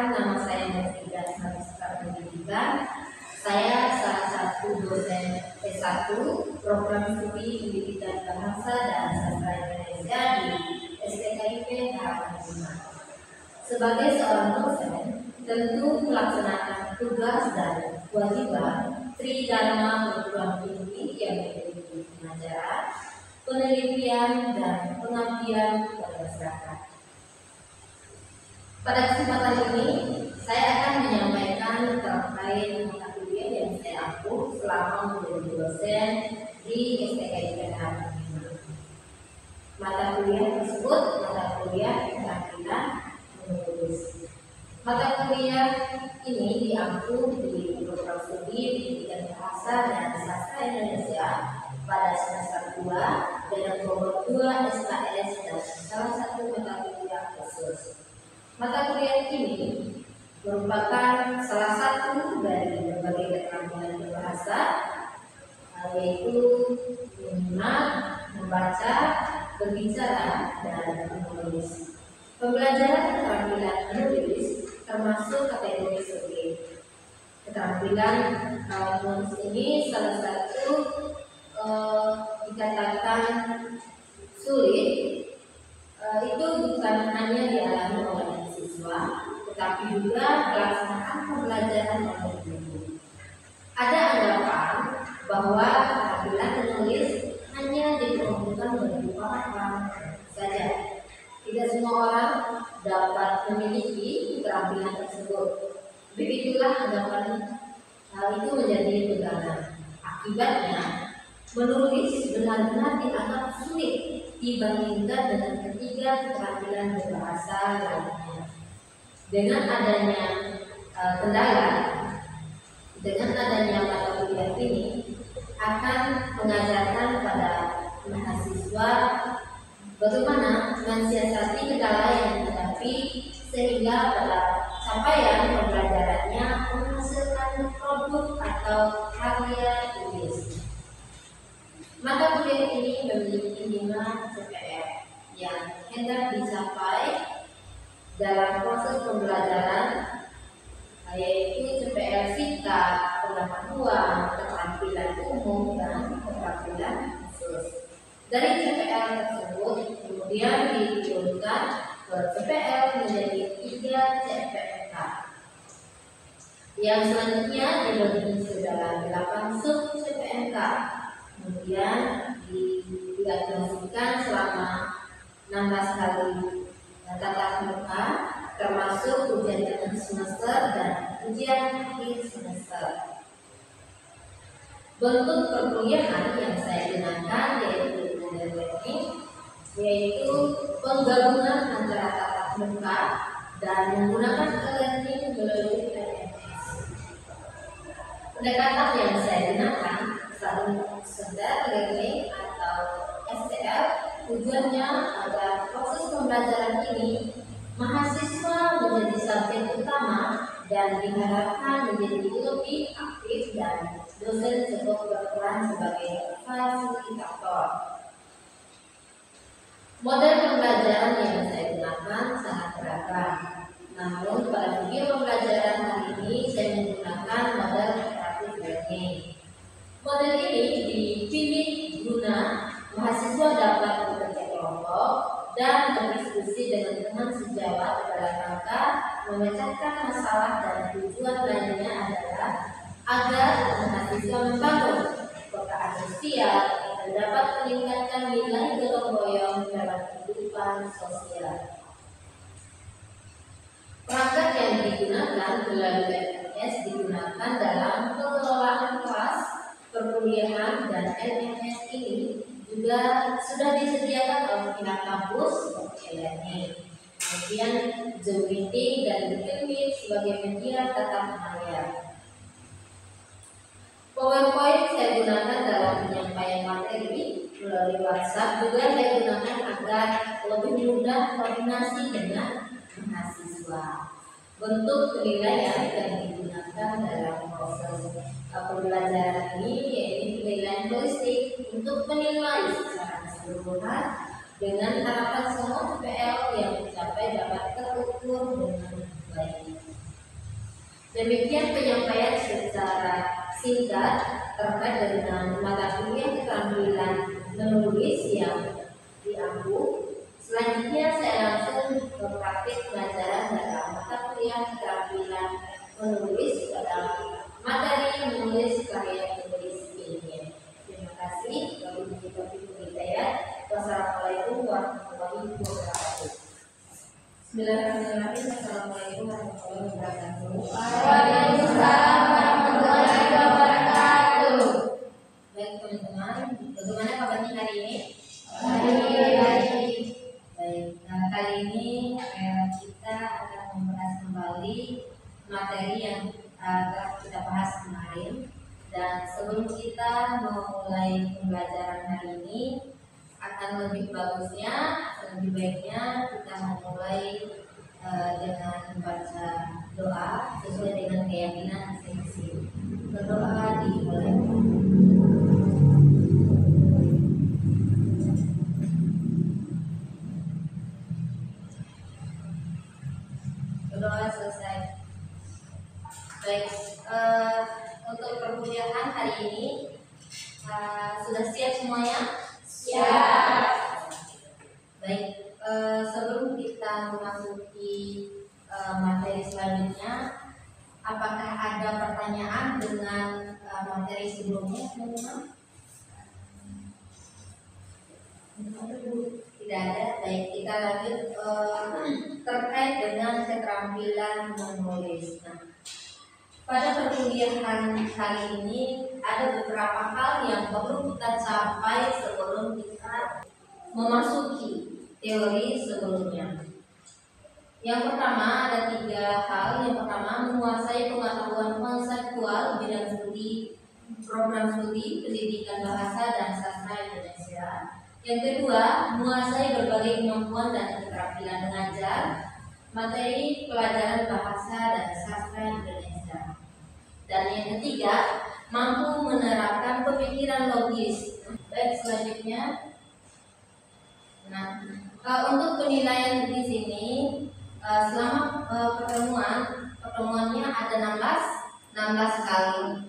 Perkenalkan, nama saya Mufida Haristar Pendidikan. Saya salah satu dosen S1 Program Studi Pendidikan Bahasa dan Sastra Indonesia di STKIP Harapan 5. Sebagai seorang dosen, tentu melaksanakan tugas dan kewajiban tridharma perguruan tinggi yang meliputi pengajaran, penelitian, dan pengabdian kepada masyarakat. Pada kesempatan ini, saya akan menyampaikan terkait mata kuliah yang saya ampuh selama menjadi dosen di STKIP Harapan 5. Mata kuliah tersebut mata kuliah keterampilan menulis. Mata kuliah ini diampu di program studi Pendidikan Bahasa dan Sastra Indonesia pada semester 2 dengan kelompok 2 SKS dan salah satu mata kuliah khusus. Mata kuliah ini merupakan salah satu dari berbagai keterampilan berbahasa, yaitu menyimak, membaca, berbicara, dan menulis. Pembelajaran keterampilan menulis termasuk kategori sulit. Keterampilan menulis ini salah satu dikatakan sulit, itu bukan hanya dialami oleh siswa, tetapi juga pelaksanaan pembelajaran oleh guru. Ada anggapan bahwa keterampilan menulis hanya diperuntukkan bagi orang saja. Tidak semua orang dapat memiliki keterampilan tersebut. Begitulah anggapan hal itu menjadi pegangan. Akibatnya, menulis benar-benar dianggap sulit dibandingkan dengan ketiga keterampilan berbahasa lainnya. Dengan adanya dengan adanya mata kuliah ini akan mengajarkan pada mahasiswa bagaimana mensiasati kendala yang dihadapi sehingga pada capaian pembelajarannya menghasilkan produk atau karya tulis. Mata kuliah ini memiliki 5 CPR yang hendak dicapai dalam proses pembelajaran, yaitu CPR singkat, pengetahuan, keterampilan umum, dan keterampilan khusus. Dari CPR tersebut kemudian diturunkan ke CPR menjadi 3 CPNK. Yang selanjutnya dibagi dalam 8 sub CPNK. Kemudian didiagnostikkan selama 16 kali tatap muka, termasuk ujian tengah semester dan ujian akhir semester. Bentuk perkuliahan yang saya gunakan yaitu model learning, yaitu penggabungan antara tatap muka dan menggunakan e-learning melalui LMS. Pendekatan yang saya gunakan standar learning atau STL, tujuannya agar proses pembelajaran ini mahasiswa menjadi subjek utama dan diharapkan menjadi lebih aktif dan dosen cukup berperan sebagai fasilitator. Model pembelajaran yang saya gunakan sangat beragam. Namun pada video pembelajaran hari ini saya menggunakan model adaptive learning. Model ini dipilih guna mahasiswa dapat bekerja kelompok dan berdiskusi dengan teman sejawat dalam rangka memecahkan masalah, dan tujuan lainnya adalah agar mahasiswa membangun kepekaan sosial dan dapat meningkatkan nilai gotong royong dalam kehidupan sosial. Perangkat yang digunakan melalui LMS digunakan dalam pengelolaan kelas, perkuliahan, dan LMS ini juga sudah disediakan oleh pihak kampus seperti e-learning. Kemudian Zoom meeting dan Google Meet sebagai media tatap layar. PowerPoint saya gunakan dalam penyampaian materi melalui WhatsApp, juga saya gunakan agar lebih mudah koordinasi dengan mahasiswa. Bentuk penilaian yang digunakan dalam proses pembelajaran ini yaitu penilaian holistik untuk menilai secara keseluruhan dengan harapan semua CPL yang dicapai dapat terukur dengan baik. Demikian penyampaian secara singkat terkait dengan mata kuliah keterampilan menulis yang diampu. Selanjutnya saya langsung ke praktik pelajaran dalam mata kuliah keterampilan menulis dalam materi menulis karya tulis ilmiah. Terima kasih. Wabillahi hidayah. Wassalamualaikum warahmatullahi wabarakatuh. Bismillahirrahmanirrahim. Assalamualaikum warahmatullahi wabarakatuh. Waalaikumsalam warahmatullahi wabarakatuh. Baik teman-teman, bagaimana kabarnya hari ini? Baik. Baik, kali ini kita akan membahas kembali materi yang telah kita bahas kemarin. Dan sebelum kita memulai pembelajaran hari ini, akan lebih bagusnya, akan lebih baiknya kita memulai dengan membaca doa sesuai dengan keyakinan masing-masing. Berdoa dimulai. Berdoa selesai. Baik, untuk perkuliahan hari ini sudah siap semuanya? Siap. Baik, sebelum kita memasuki materi selanjutnya, apakah ada pertanyaan dengan materi sebelumnya, teman-teman? Tidak ada. Baik, kita lanjut terkait dengan keterampilan menulis. Nah, pada perkuliahan kali ini ada beberapa hal yang perlu kita capai sebelum kita memasuki teori sebelumnya. Yang pertama ada 3 hal. Yang pertama, menguasai pengetahuan konseptual bidang studi program studi pendidikan bahasa dan sastra Indonesia. Yang kedua, menguasai berbagai kemampuan dan keterampilan mengajar materi pelajaran bahasa dan sastra Indonesia. Dan yang ketiga, mampu menerapkan pemikiran logis. Baik, selanjutnya, nah, untuk penilaian di sini selama pertemuannya ada 16 kali.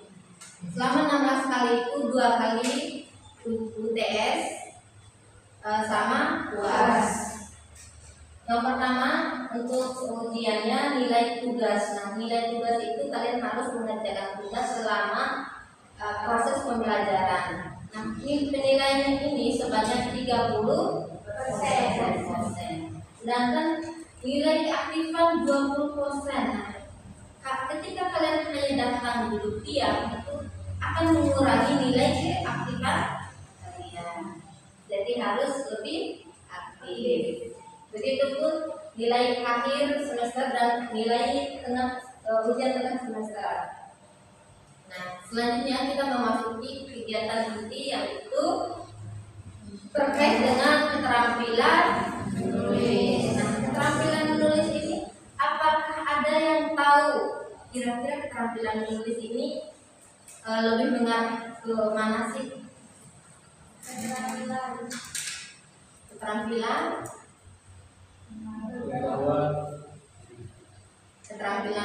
Selama 16 kali itu 2 kali UTS sama UAS. Yang pertama, untuk ujiannya nilai tugas. Nah, nilai tugas itu kalian harus mengerjakan tugas selama proses pembelajaran. Nah, ini penilaiannya ini sebanyak 30%. Sedangkan nilai keaktifan 20%. Nah, ketika kalian hanya datang duduk diam, itu akan mengurangi nilai keaktifan kalian. Jadi harus lebih aktif. Begitupun nilai akhir semester dan nilai ujian tengah semester. Nah, selanjutnya kita memasuki kegiatan inti, yaitu terkait dengan keterampilan menulis. Nah, keterampilan menulis ini, apakah ada yang tahu kira-kira keterampilan menulis ini lebih mengarah ke mana sih? Keterampilan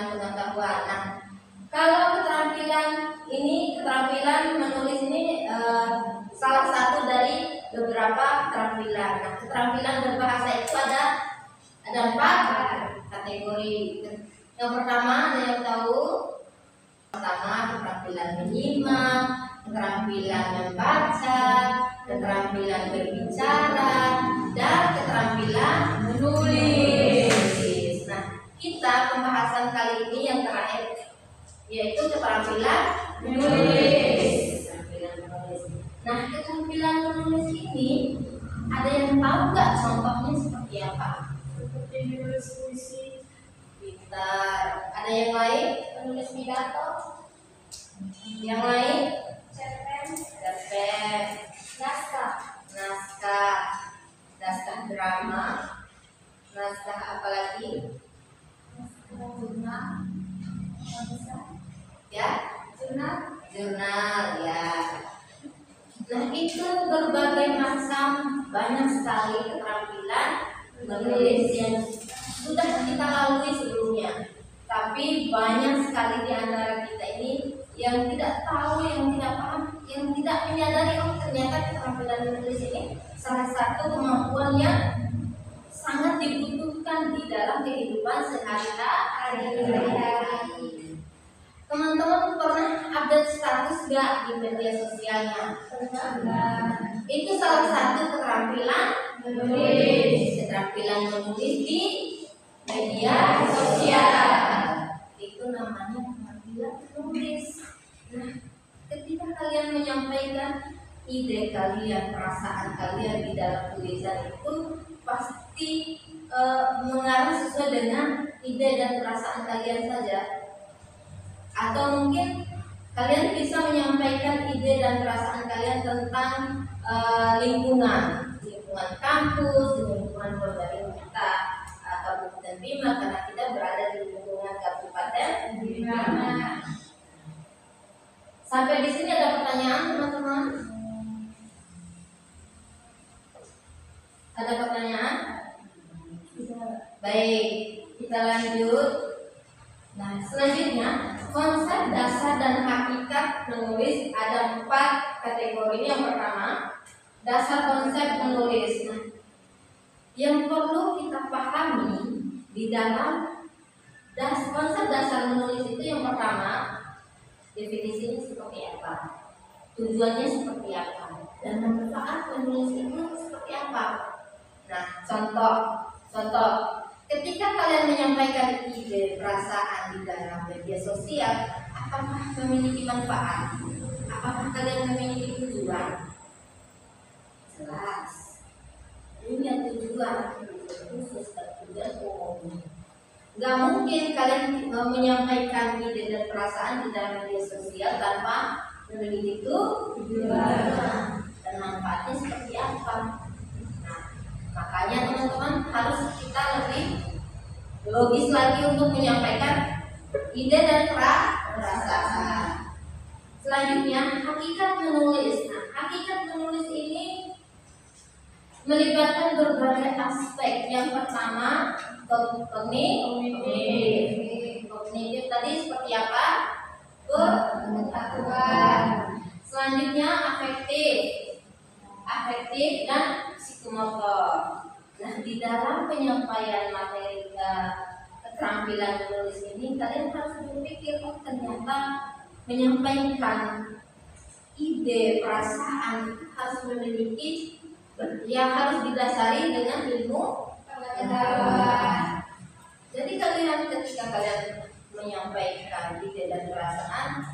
pengetahuan. Nah, kalau keterampilan menulis ini salah satu dari beberapa keterampilan. Nah, keterampilan berbahasa itu ada 4 kategori. Yang pertama, ada yang tahu? Pertama, keterampilan menyimak, keterampilan membaca, keterampilan berbicara, dan keterampilan menulis. Nah, kita pembahasan kali ini yang terakhir, yaitu keterampilan menulis. Nah, keterampilan menulis ini ada yang tahu nggak contohnya seperti apa? Seperti menulis puisi. Pintar. Ada yang lain? Menulis pidato. Yang lain? Cerpen. Naskah drama. Naskah apa lagi? Jurnal. Ya, jurnal ya. Nah, itu berbagai macam, banyak sekali keterampilan menulis yang sudah kita lalui sebelumnya. Tapi Tapi banyak sekali di antara kita ini yang tidak tahu, yang tidak paham, yang tidak menyadari ternyata keterampilan menulis ini salah satu kemampuan yang sangat dibutuhkan di dalam kehidupan sehari-hari. Teman-teman pernah update status gak di media sosialnya? Itu salah satu keterampilan menulis. Keterampilan menulis di media sosial. Itu namanya keterampilan menulis. Nah, ketika kalian menyampaikan ide kalian, perasaan kalian di dalam tulisan itu pasti mengarah sesuai dengan ide dan perasaan kalian saja. Atau mungkin kalian bisa menyampaikan ide dan perasaan kalian tentang lingkungan kampus, lingkungan Polda kita, Kabupaten Bima, karena kita berada di lingkungan Kabupaten Bima. Sampai di sini ada pertanyaan, teman-teman? Ada pertanyaan? Baik, kita lanjut. Nah, selanjutnya konsep dasar dan hakikat menulis ada 4 kategori. Yang pertama, dasar konsep menulis. Nah, yang perlu kita pahami di dalam konsep dasar menulis itu yang pertama, definisinya seperti apa, tujuannya seperti apa, dan manfaat menulis itu seperti apa. Nah, contoh, ketika kalian menyampaikan ide, perasaan di dalam media sosial, apakah memiliki manfaat? Apakah kalian memiliki tujuan? Jelas. Punya tujuan khusus dan tujuan umum. Gak mungkin kalian menyampaikan ide dan perasaan di dalam media sosial tanpa memiliki tujuan dan manfaatnya seperti apa. Nah, makanya teman-teman harus kita lebih logis lagi untuk menyampaikan ide dan perasaan. Selanjutnya, hakikat menulis. Nah, hakikat menulis ini melibatkan berbagai aspek. Yang pertama, kognitif tadi seperti apa? Pengetahuan. Selanjutnya, afektif dan psikomotor. Nah, di dalam penyampaian materi keterampilan menulis ini, kalian harus berpikir, ternyata menyampaikan ide, perasaan harus memiliki, harus didasari dengan ilmu pengetahuan. Jadi ketika kalian menyampaikan ide dan perasaan,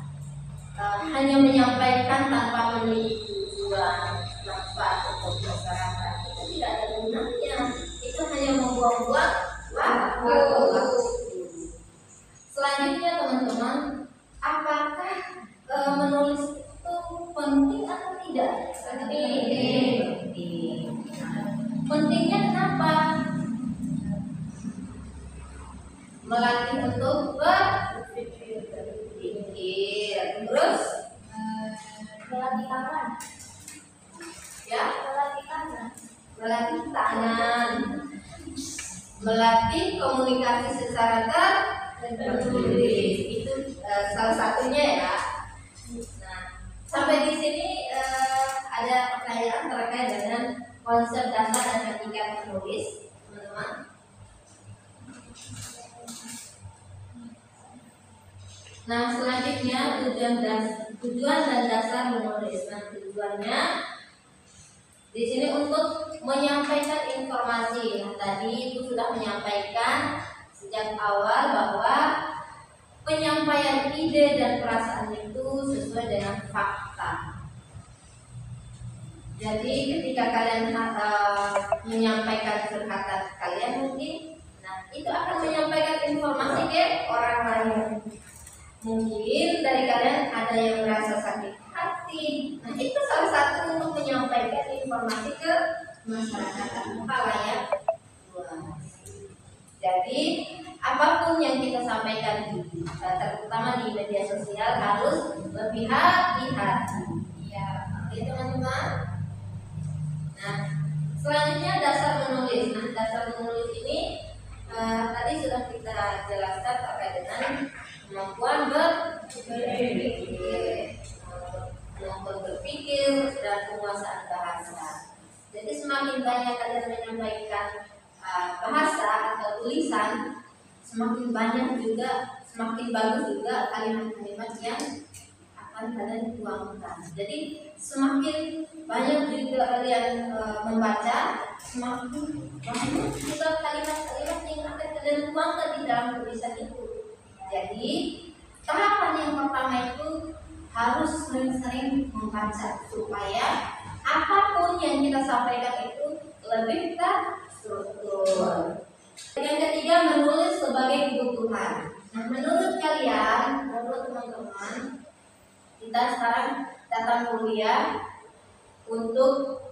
hanya menyampaikan tanpa memiliki tujuan, manfaat untuk masyarakat, itu tidak ada gunanya. Itu hanya membuang-buang waktu. Selanjutnya, teman-teman, apakah menulis itu penting atau tidak? Penting. Pentingnya kenapa? Melatih untuk berpikir, terus Melatih tangan. ya, Melatih tangan. melatih komunikasi secara tertulis. Itu salah satunya ya. Nah, sampai di sini ada pertanyaan terkait dengan konsep dasar dan hakikat menulis, teman-teman. Nah, selanjutnya tujuan dan dasar menulis. Nah, tujuannya di sini untuk menyampaikan informasi. Nah, tadi Ibu sudah menyampaikan sejak awal bahwa penyampaian ide dan perasaan itu sesuai dengan fakta. Jadi ketika kalian menyampaikan curhatan kalian mungkin, nah itu akan menyampaikan informasi ke orang lain. Mungkin dari kalian ada yang merasa sakit hati. Nah itu salah satu untuk menyampaikan informasi ke masyarakat tanpa layak luas. Jadi apapun yang kita sampaikan, terutama di media sosial, harus berhati-hati. Ya, oke teman-teman. Nah, selanjutnya dasar menulis. Nah, dasar menulis ini tadi sudah kita jelaskan terkait dengan dan penguasaan bahasa. Jadi semakin banyak kalian menyampaikan bahasa atau tulisan, semakin banyak juga, semakin bagus juga kalimat-kalimat yang akan kalian tuangkan. Jadi semakin banyak juga kalian membaca, semakin banyak juga kalimat-kalimat yang akan kalian tuangkan di dalam tulisan itu. Jadi tahapan yang pertama itu harus sering-sering membaca supaya apapun yang kita sampaikan itu lebih terstruktur. Yang ketiga, menulis sebagai kebutuhan. Nah, menurut kalian, menurut teman-teman, kita sekarang datang kuliah untuk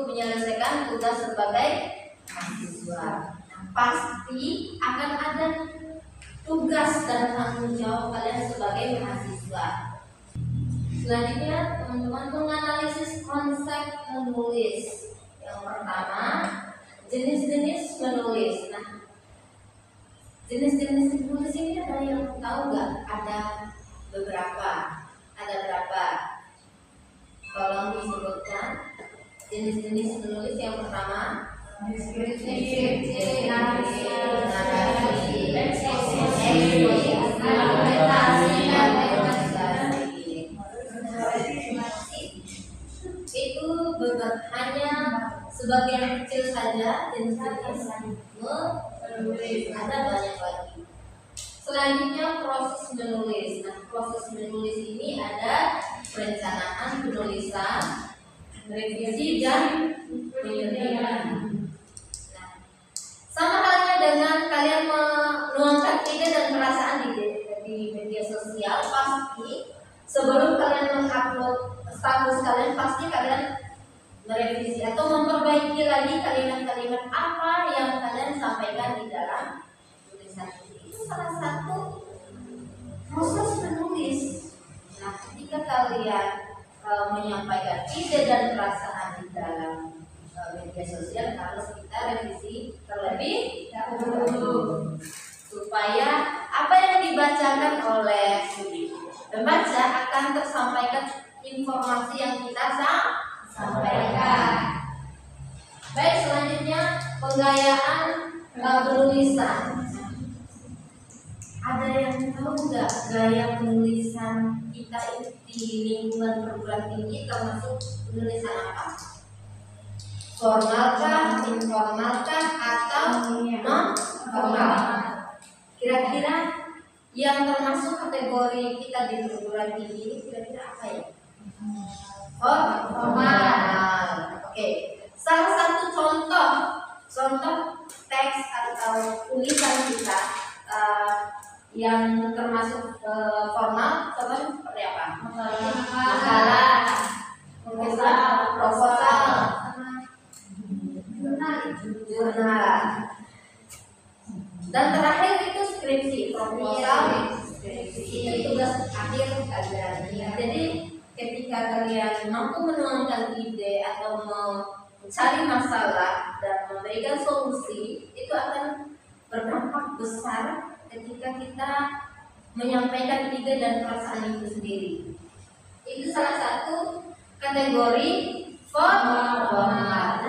menyelesaikan tugas sebagai mahasiswa. Nah, pasti akan ada tugas dan tanggung jawab kalian sebagai mahasiswa. Selanjutnya, teman-teman menganalisis konsep menulis. Yang pertama, jenis-jenis menulis. Nah, jenis-jenis menulis ini ada yang tahu nggak? Ada beberapa. Ada berapa? Tolong disebutkan jenis-jenis menulis. Yang pertama, deskripsi, narasi, itu hanya sebagian kecil saja jenis-jenis menulis. Ada banyak lagi. Selanjutnya proses menulis. Nah, proses menulis ini ada perencanaan penulisan, revisi dan penyelesaian. Nah, sama halnya dengan kalian menuangkan ide dan perasaan di media sosial, pasti sebelum kalian mengupload status kalian, pasti kalian merevisi atau memperbaiki lagi kalimat-kalimat apa yang kalian sampaikan di dalam tulisan ini. Itu salah satu proses menulis. Nah, ketika kalian menyampaikan ide dan perasaan di dalam media sosial, harus kita revisi terlebih dahulu supaya apa yang dibacakan oleh pembaca akan tersampaikan informasi yang kita sampaikan. Baik, selanjutnya penggayaan penulisan. Ada yang tahu nggak gaya penulisan kita di lingkungan perguruan tinggi termasuk penulisan apa? Formalkah, informalkah, atau non formal? Kira-kira yang termasuk kategori kita di perguruan tinggi ini kira-kira apa ya? Formal. Oke. Salah satu contoh teks atau tulisan kita yang termasuk formal, contohnya seperti apa? Makalah, proposal, jurnal. Dan terakhir itu skripsi, proposal, itu tugas akhir kalian. Jadi ketika kalian mampu menuangkan ide atau mencari masalah dan memberikan solusi, itu akan berdampak besar ketika kita menyampaikan ide dan perasaan itu sendiri. Itu salah satu kategori formal. Nah,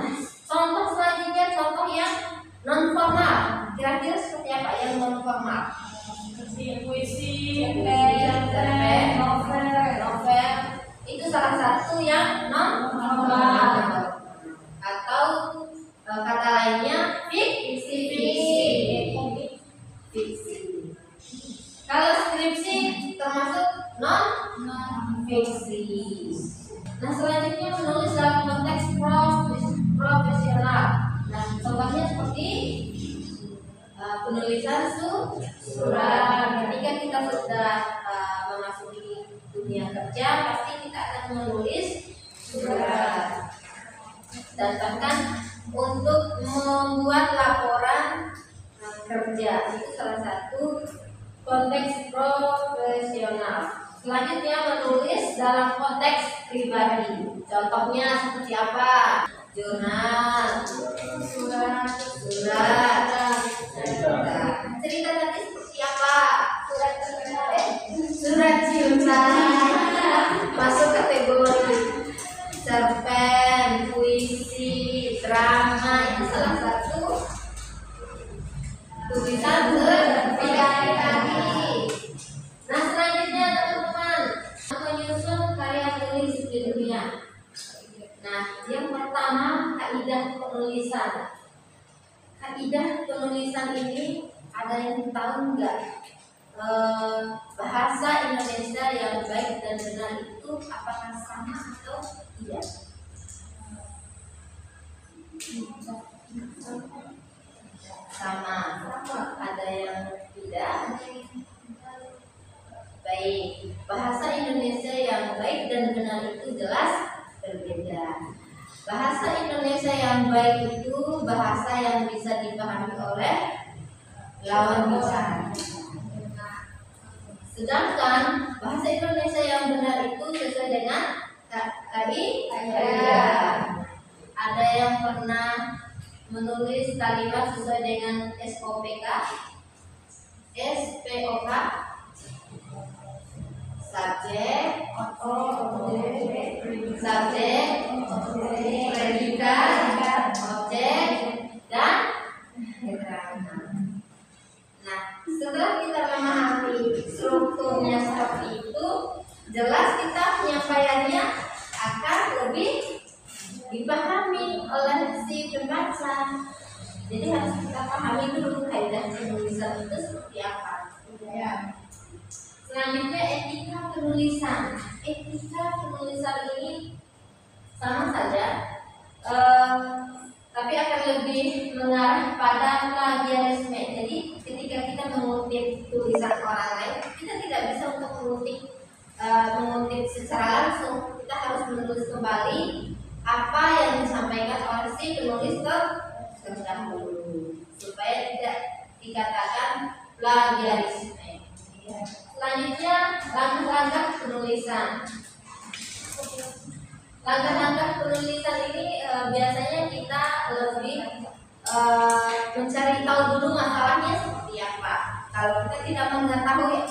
contoh selanjutnya, contoh yang non formal. Kira-kira seperti apa yang non formal? Puisi, cerpen, novel. Itu salah satu yang non formal. Atau kata lainnya fiksi. Kalau skripsi termasuk non fiksi. Nah, selanjutnya menulis dalam konteks profesional. Nah, contohnya seperti penulisan surat. Ketika kita sudah memasuki dunia kerja, pasti kita akan menulis surat. Dan bahkan untuk membuat laporan kerja, itu salah satu konteks profesional. Selanjutnya menulis dalam konteks pribadi. Contohnya seperti apa? Jurnal, surat. Cerita tadi seperti apa? Surat cinta. Masuk kategori Nah, yang pertama kaidah penulisan. Kaidah penulisan ini ada yang tahu nggak? Bahasa Indonesia yang baik dan benar itu apakah sama atau tidak? Sama. Ada yang tidak? Baik. Bahasa Indonesia yang baik dan benar itu jelas berbeda. Bahasa Indonesia yang baik itu bahasa yang bisa dipahami oleh lawan bicara. Sedangkan bahasa Indonesia yang benar itu sesuai dengan kaidah. Ada yang pernah menulis kalimat sesuai dengan SOPK? SPOK? Subjek, predikat, objek, dan keterangan. Nah, setelah kita memahami strukturnya seperti itu, jelas kita penyampaiannya akan lebih dipahami oleh si pembaca. Jadi harus kita pahami dulu kaidah penulisan itu seperti apa. Selanjutnya etika penulisan. Etika penulisan ini sama saja, tapi akan lebih mengarah pada plagiarisme. Jadi ketika kita mengutip tulisan orang lain, kita tidak bisa untuk mengutip secara langsung. Kita harus menulis kembali apa yang disampaikan oleh si penulis terdahulu supaya tidak dikatakan plagiarisme. Selanjutnya langkah-langkah penulisan. Langkah-langkah penulisan ini biasanya kita lebih mencari tahu dulu masalahnya seperti apa. Kalau kita tidak mengetahui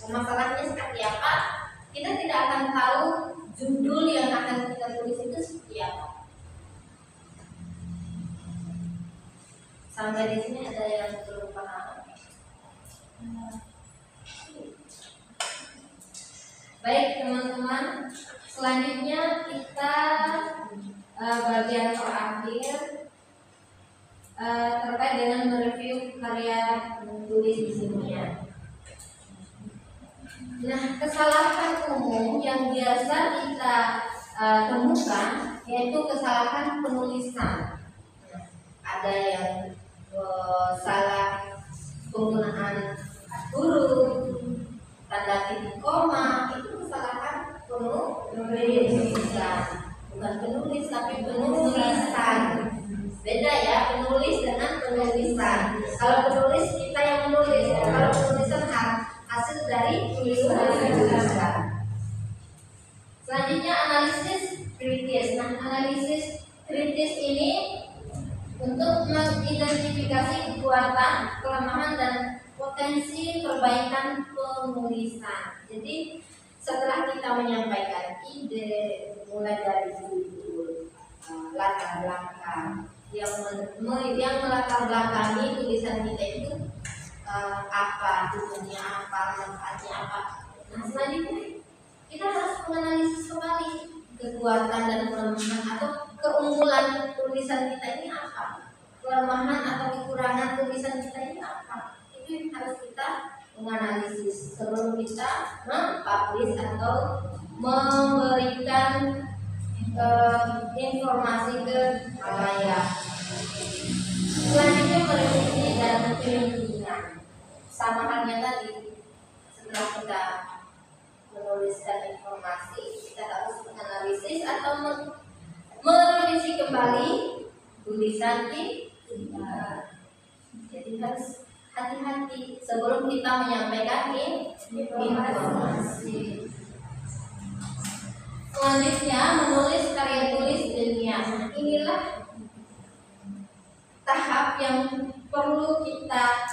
masalahnya seperti apa, kita tidak akan tahu judul yang akan kita tulis itu seperti apa. Sampai di sini ada yang belum paham? Baik teman-teman, selanjutnya kita bagian terakhir terkait dengan mereview karya tulis di sini ya. Nah, kesalahan umum yang biasa kita temukan yaitu kesalahan penulisan. Ada yang salah penggunaan huruf, tanda titik koma, itu kesalahan penulisan. Bukan penulis tapi penulisan. Beda ya, penulis dengan penulisan. Kalau penulis kita yang menulis, kalau penulisan hasil dari tulisan. Selanjutnya analisis kritis. Nah, analisis kritis ini untuk mengidentifikasi kekuatan, kelemahan dan potensi perbaikan penulisan. Jadi setelah kita menyampaikan ide, mulai dari judul, latar belakang, yang melatar belakangi tulisan kita itu apa, tujuannya apa, manfaatnya apa. Nah, selanjutnya kita harus menganalisis kembali kekuatan dan kelemahan atau keunggulan tulisan kita ini apa, kelemahan atau kekurangan tulisan kita ini apa. Itu yang harus kita menganalisis sebelum kita mempublish atau memberikan informasi ke khalayak. Selanjutnya merevisi dan pembimbingan. Sama halnya tadi, setelah kita menuliskan informasi, kita harus menganalisis atau merevisi kembali tulisan kita. Jadi harus hati-hati sebelum kita menyampaikan informasi. Selanjutnya menulis karya tulis ilmiah. Inilah tahap yang perlu kita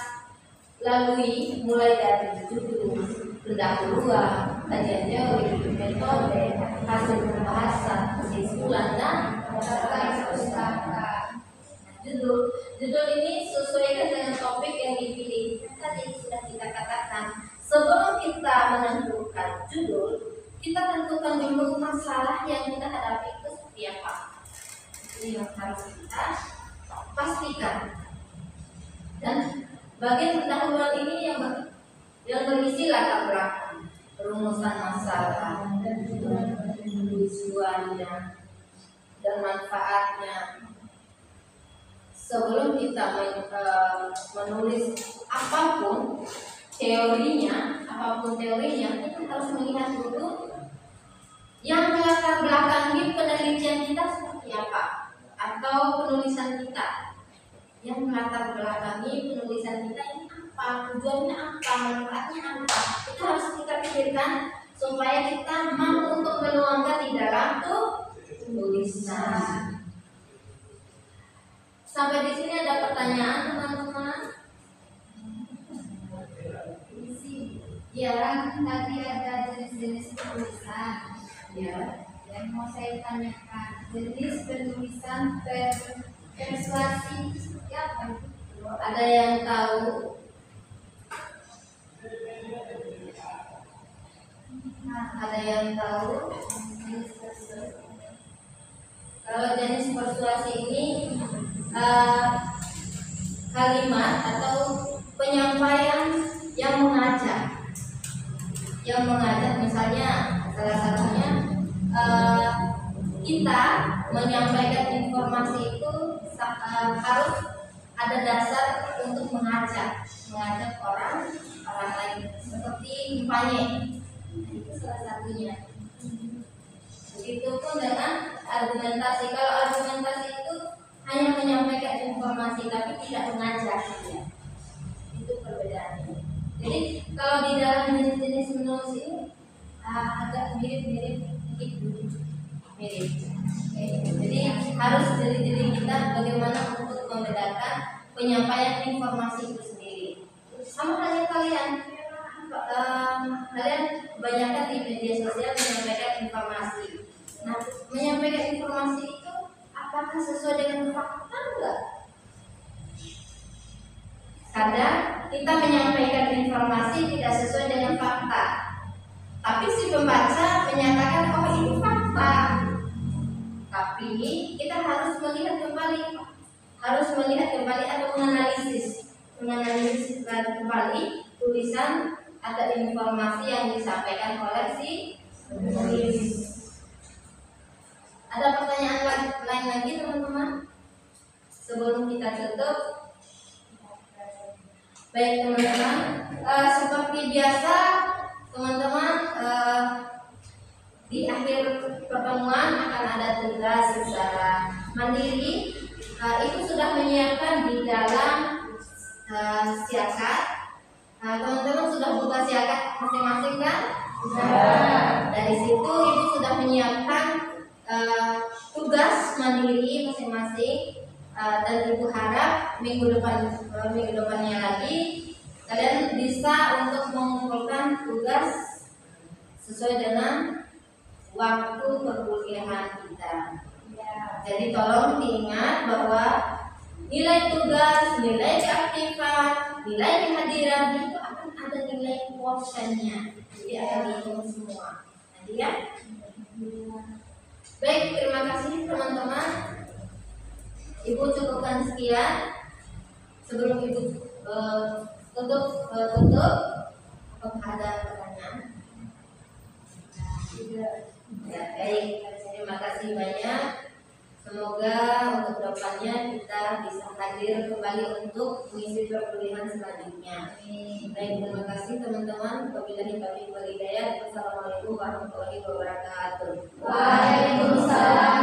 lalui, mulai dari judul, pendahuluan, kajian teori, metode, hasil pembahasan, kesimpulan dan pustaka. Judul ini sesuaikan dengan topik yang dipilih. Tadi sudah kita katakan, sebelum kita menentukan judul, kita tentukan dulu masalah yang kita hadapi itu seperti seperti apa. Itu yang harus kita pastikan. Dan bagian pendahuluan ini yang berisi latar belakang, perumusan masalah, tujuannya, dan manfaatnya. Sebelum kita menulis apapun teorinya, kita harus melihat dulu yang melatar belakangi penelitian kita seperti apa, atau penulisan kita. Yang melatar belakangi penulisan kita ini apa, tujuannya apa, manfaatnya apa. Itu harus kita pikirkan supaya kita mampu untuk menuangkan di dalam tulisan. Sampai di sini ada pertanyaan teman-teman? Ya, tadi ada jenis-jenis penulisan. Ya. Yang mau saya tanyakan, jenis penulisan persuasi seperti apa? Ada yang tahu? Ada yang tahu? Kalau jenis persuasi ini kalimat atau penyampaian yang mengajak, misalnya salah satunya kita menyampaikan informasi itu harus ada dasar untuk mengajak orang lain, seperti kampanye, itu salah satunya. Begitupun dengan argumentasi. Kalau argumentasi itu hanya menyampaikan informasi tapi tidak mengajak, ya. Itu perbedaannya. Jadi kalau di dalam jenis-jenis menulis ini agak mirip. Jadi harus jeli-jeli kita bagaimana untuk membedakan penyampaian informasi itu sendiri. Sama halnya kalian kebanyakan di media sosial menyampaikan informasi. Nah, menyampaikan informasi itu apakah sesuai dengan fakta enggak? Kadang kita menyampaikan informasi tidak sesuai dengan fakta, tapi si pembaca menyatakan oh ini fakta. Tapi kita harus melihat kembali atau menganalisis kembali tulisan atau informasi yang disampaikan oleh si penulis. Ada pertanyaan lain lagi teman-teman? Sebelum kita tutup, baik teman-teman, seperti biasa teman-teman di akhir pertemuan akan ada tugas secara mandiri. Itu sudah menyiapkan di dalam siakat. Teman-teman sudah buka siakat masing-masing kan? Dari situ ibu sudah menyiapkan tugas mandiri masing-masing, dan ibu harap minggu depannya lagi kalian bisa untuk mengumpulkan tugas sesuai dengan waktu perkuliahan kita. Jadi tolong diingat bahwa nilai tugas, nilai keaktifan, nilai kehadiran itu akan ada nilai quotientnya. Jadi akan dihitung semua. Nanti ya. Baik, terima kasih teman-teman. Ibu cukupkan sekian. Sebelum ibu tutup, apakah ada pertanyaan? Ya, baik. Terima kasih banyak. Semoga untuk depannya kita bisa hadir kembali untuk mengisi perkuliahan selanjutnya. Baik, terima kasih teman-teman. Wabillahi taufiq wal hidayah. Wassalamualaikum warahmatullahi wabarakatuh. Waalaikumsalam.